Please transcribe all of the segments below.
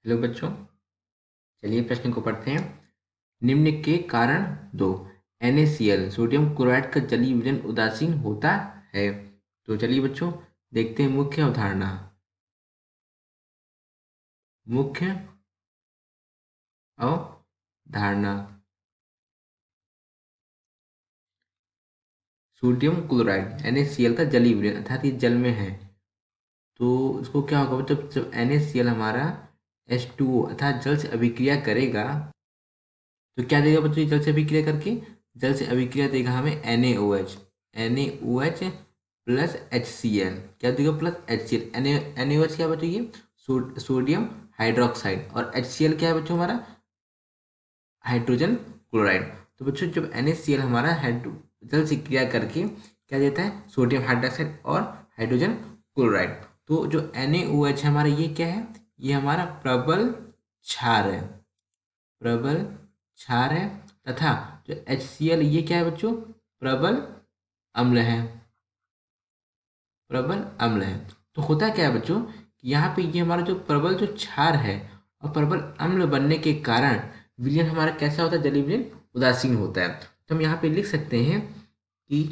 Hello बच्चों, चलिए प्रश्न को पढ़ते हैं। निम्न के कारण दो। NaCl सोडियम क्लोराइड का जलीय विलयन उदासीन होता है। तो चलिए बच्चों देखते हैं मुख्य अवधारणा। मुख्य अवधारणा, सोडियम क्लोराइड NaCl का जलीय विलयन अर्थात ये जल में है। तो इसको क्या होगा बच्चों, जब NaCl हमारा H2O अर्थात जल से अभिक्रिया करेगा तो क्या देगा बच्चों, ये जल से अभिक्रिया करके जल से अभिक्रिया देगा हमें NaOH प्लस HCl। क्या देगा, प्लस HCl। NaOH क्या है बच्चों, ये सोडियम हाइड्रोक्साइड, और HCl क्या है बच्चों, हमारा हाइड्रोजन क्लोराइड। तो बच्चों जब NaCl हमारा हाइड्रो जल से क्रिया करके क्या देता है, सोडियम हाइड्रोक्साइड और हाइड्रोजन क्लोराइड। तो जो NaOH है हमारा, ये क्या है, ये हमारा प्रबल क्षार है, प्रबल क्षार है। तथा जो HCl ये क्या है बच्चों, प्रबल अम्ल है, प्रबल अम्ल है। तो होता क्या है बच्चों कि यहाँ पे ये हमारा जो प्रबल जो क्षार है और प्रबल अम्ल बनने के कारण विलयन हमारा कैसा होता है, जलीय विलयन उदासीन होता है। तो हम यहाँ पे लिख सकते हैं कि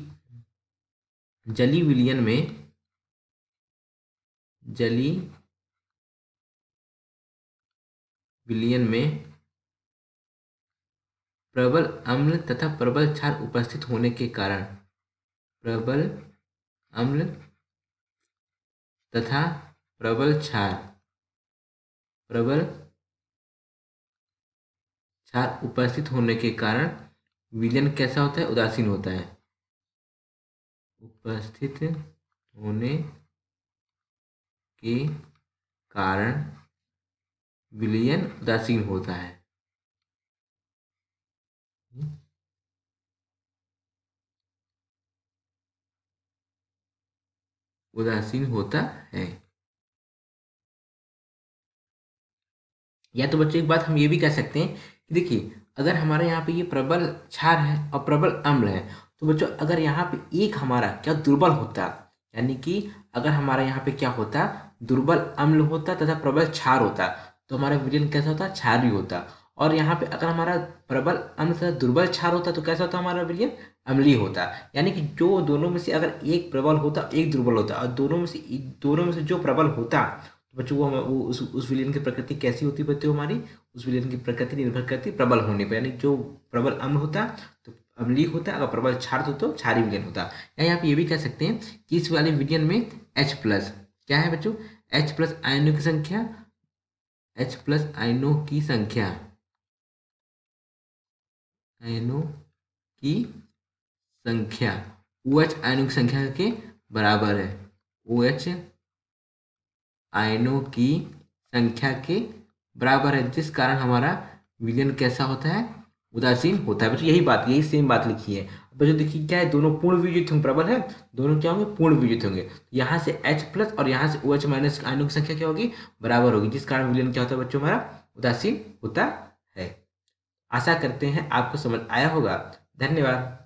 जलीय विलयन में, जलीय विलयन में प्रबल अम्ल तथा प्रबल क्षार उपस्थित होने के कारण, प्रबल अम्ल तथा प्रबल क्षार, प्रबल क्षार उपस्थित होने के कारण विलयन कैसा होता है, उदासीन होता है। उपस्थित होने के कारण विलयन उदासीन होता है। उदासीन होता है। या तो बच्चों एक बात हम ये भी कह सकते हैं कि देखिए, अगर हमारे यहाँ पे ये प्रबल क्षार है और प्रबल अम्ल है, तो बच्चों अगर यहाँ पे एक हमारा क्या दुर्बल होता, यानी कि अगर हमारे यहाँ पे क्या होता, दुर्बल अम्ल होता तथा प्रबल क्षार होता, तो हमारा विलयन कैसा होता, क्षारीय होता। और यहाँ पे अगर हमारा प्रबल अम्ल तथा दुर्बल क्षार होता तो कैसा होता हमारा विलयन, अम्लीय होता। यानी कि जो दोनों में से अगर एक प्रबल होता एक दुर्बल होता, और दोनों में से जो प्रबल होता, तो बच्चों वो उस विलेन की प्रकृति कैसी होती बच्चों हमारी, उस विलेन की प्रकृति निर्भर करती है प्रबल होने पर। यानी जो प्रबल अम्ल होता तो अम्लीय होता, अगर प्रबल क्षार तो क्षारीय विलेन होता। या यहाँ पे ये भी कह सकते हैं कि इस वाले विलेन में H प्लस क्या है बच्चों, H प्लस आयनों की संख्या, H प्लस आयनों की संख्या, आयनों की संख्या OH आयनों की संख्या के बराबर है। OH आयनों की संख्या के बराबर है, जिस कारण हमारा विलयन कैसा होता है, उदासीन होता है। बच्चों यही बात, यही सेम बात लिखी है। बच्चों देखिए क्या है, दोनों पूर्ण वियोजित होंगे, प्रबल है, दोनों क्या होंगे, पूर्ण वियोजित होंगे। यहाँ से H प्लस और यहाँ से OH माइनस आयनों की संख्या क्या होगी, बराबर होगी, जिस कारण विलयन क्या होता है बच्चों, हमारा उदासीन होता है। आशा करते हैं आपको समझ आया होगा। धन्यवाद।